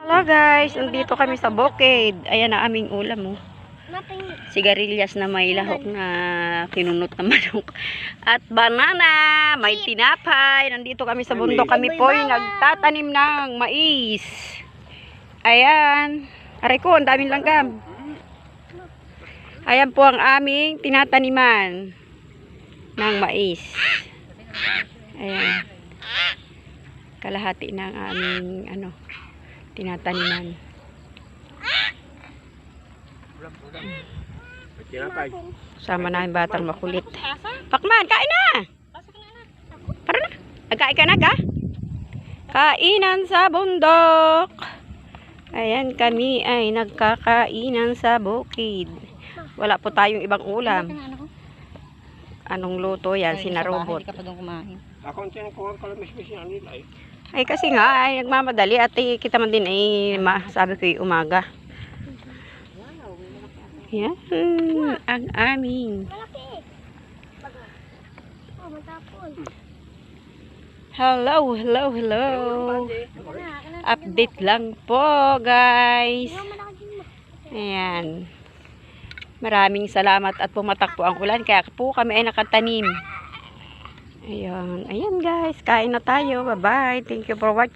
Hello guys, nandito kami sa bukid. Ayan ang aming ulam oh. Sigarilyas na may lahok na kinunot na manok. At banana, may tinapay. Nandito kami sa bundok. Kami po ay nagtatanim ng mais. Ayan. Aray ko, ang daming langgam. Ayan po ang aming tinataniman ng mais. Ayan. Kalahati ng aming tinataniman. Sama na yung batang makulit. Pakman, kain na! Para na. Nagkain ka na ka? Kainan sa bundok. Ayan, kami ay nagkakainan sa bukid. Wala po tayong ibang ulam. Anong luto yan? Sinarobot. Ako ang tinukuha ko lang mismo nila eh. Ay kasi nga, ay nagmamadali at kita man din ay sabi ko yung umaga. Yan, ang aming. Hello. Update lang po guys. Ayan. Maraming salamat at pumatak po ang ulan kaya po kami ay nakatanim. Ayan guys, kain na tayo. Bye-bye. Thank you for watching.